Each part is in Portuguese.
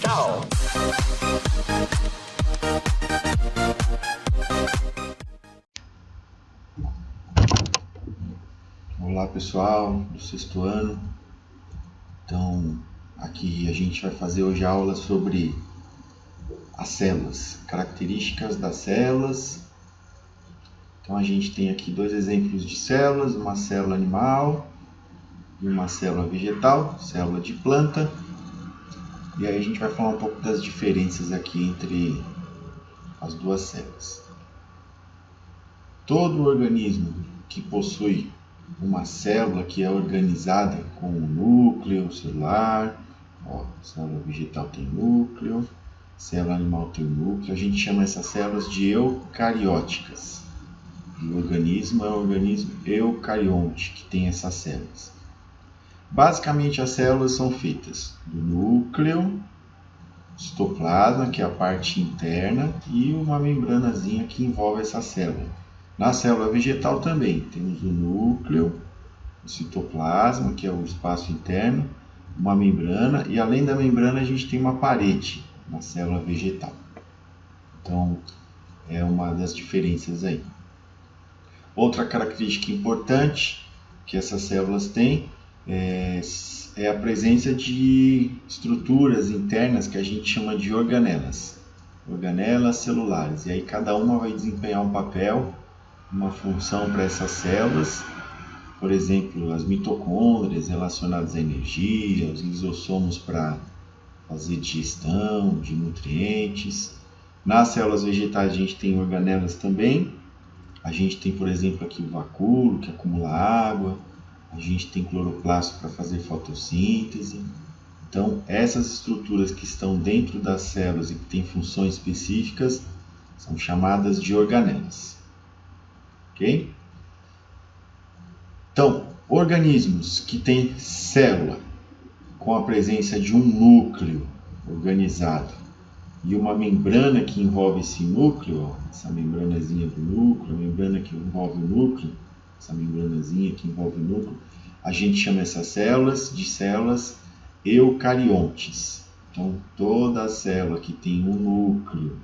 now. Olá pessoal do sexto ano. Então aqui a gente vai fazer hoje a aula sobre as células, características das células. Então a gente tem aqui dois exemplos de células, uma célula animal e uma célula vegetal, célula de planta. E aí a gente vai falar um pouco das diferenças aqui entre as duas células. Todo organismo que possui uma célula que é organizada com um núcleo celular, célula vegetal tem núcleo, célula animal tem núcleo, a gente chama essas células de eucarióticas. O organismo é um organismo eucarionte que tem essas células. Basicamente as células são feitas do núcleo, citoplasma, que é a parte interna, e uma membranazinha que envolve essa célula. Na célula vegetal também temos o núcleo, o citoplasma, que é o espaço interno, uma membrana, e além da membrana a gente tem uma parede na célula vegetal. Então é uma das diferenças aí. Outra característica importante que essas células têm é a presença de estruturas internas que a gente chama de organelas, organelas celulares. E aí cada uma vai desempenhar um papel, uma função para essas células. Por exemplo, as mitocôndrias relacionadas à energia, os lisossomos para fazer digestão de nutrientes. Nas células vegetais a gente tem organelas também. A gente tem, por exemplo, aqui o vacúolo, que acumula água. A gente tem cloroplasto para fazer fotossíntese. Então, essas estruturas que estão dentro das células e que têm funções específicas são chamadas de organelas. Ok? Então, organismos que têm célula com a presença de um núcleo organizado e uma membrana que envolve esse núcleo, essa membranazinha do núcleo, a membrana que envolve o núcleo, essa membranazinha que envolve o núcleo, a gente chama essas células de células eucariontes. Então, toda célula que tem um núcleo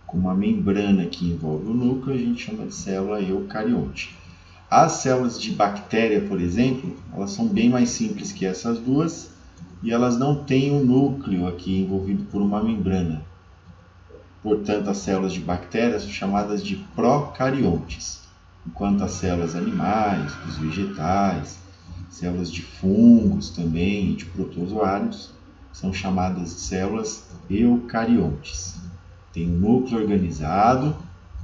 com uma membrana que envolve o núcleo, a gente chama de célula eucarionte. As células de bactéria, por exemplo, elas são bem mais simples que essas duas e elas não têm um núcleo aqui envolvido por uma membrana. Portanto, as células de bactérias são chamadas de procariontes, enquanto as células animais, dos vegetais, células de fungos também e de protozoários são chamadas de células eucariontes. Tem um núcleo organizado,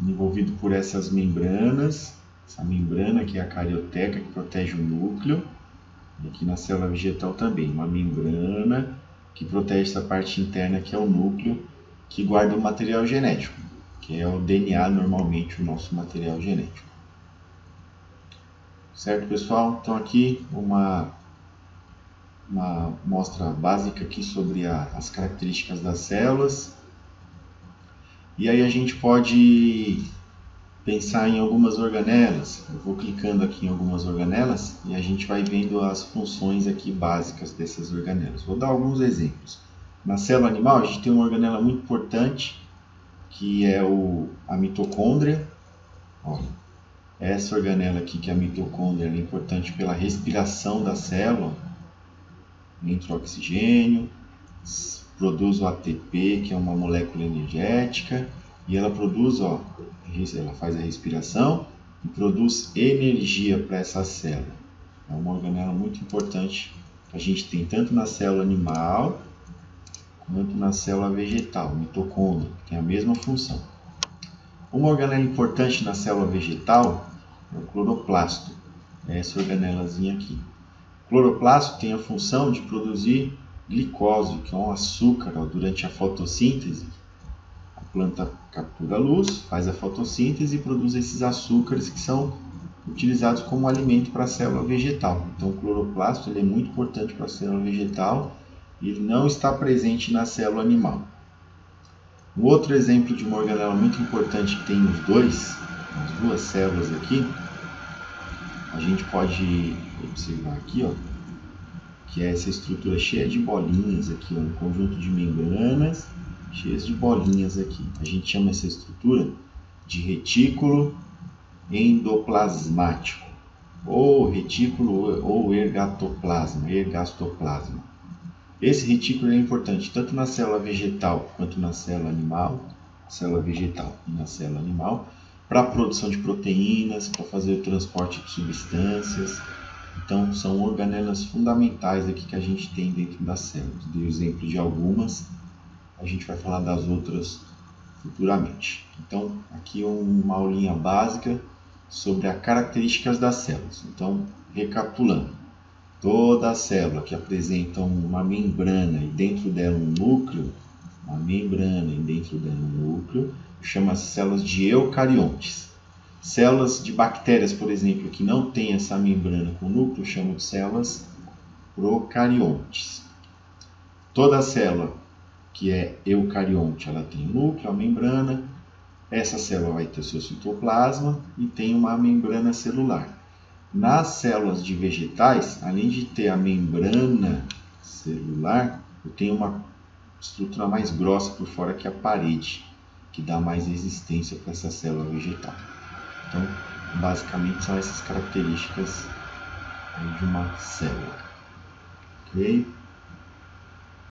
envolvido por essas membranas, essa membrana que é a carioteca que protege o núcleo, e aqui na célula vegetal também, uma membrana que protege essa parte interna que é o núcleo, que guarda o material genético, que é o DNA normalmente, o nosso material genético. Certo, pessoal? Então aqui uma mostra básica aqui sobre as características das células. E aí a gente pode pensar em algumas organelas. Eu vou clicando aqui em algumas organelas e a gente vai vendo as funções aqui básicas dessas organelas. Vou dar alguns exemplos. Na célula animal a gente tem uma organela muito importante que é a mitocôndria. Olha, essa organela aqui, que é a mitocôndria, é importante pela respiração da célula. Entra o oxigênio, produz o ATP, que é uma molécula energética, e ela produz, ela faz a respiração e produz energia para essa célula. É uma organela muito importante que a gente tem tanto na célula animal quanto na célula vegetal, mitocôndria, que tem a mesma função. Uma organela importante na célula vegetal é o cloroplasto, é essa organelazinha aqui. O cloroplasto tem a função de produzir glicose, que é um açúcar. Durante a fotossíntese, a planta captura a luz, faz a fotossíntese e produz esses açúcares que são utilizados como alimento para a célula vegetal. Então o cloroplasto ele é muito importante para a célula vegetal e ele não está presente na célula animal. Um outro exemplo de uma organela muito importante que tem nas duas células aqui, a gente pode observar aqui, que é essa estrutura cheia de bolinhas aqui, ó, um conjunto de membranas cheias de bolinhas aqui. A gente chama essa estrutura de retículo endoplasmático, ou retículo ou ergastoplasma. Esse retículo é importante tanto na célula vegetal quanto na célula animal, para a produção de proteínas, para fazer o transporte de substâncias. Então, são organelas fundamentais aqui que a gente tem dentro das células. Dei o exemplo de algumas, a gente vai falar das outras futuramente. Então, aqui uma aulinha básica sobre as características das células. Então, recapitulando, toda célula que apresenta uma membrana e dentro dela um núcleo, chama-se células de eucariontes. Células de bactérias, por exemplo, que não têm essa membrana com núcleo, chamam de células procariontes. Toda célula que é eucarionte, ela tem um núcleo, a membrana. Essa célula vai ter o seu citoplasma e tem uma membrana celular. Nas células de vegetais, além de ter a membrana celular, eu tenho uma estrutura mais grossa por fora que a parede, que dá mais resistência para essa célula vegetal. Então, basicamente são essas características de uma célula. Ok?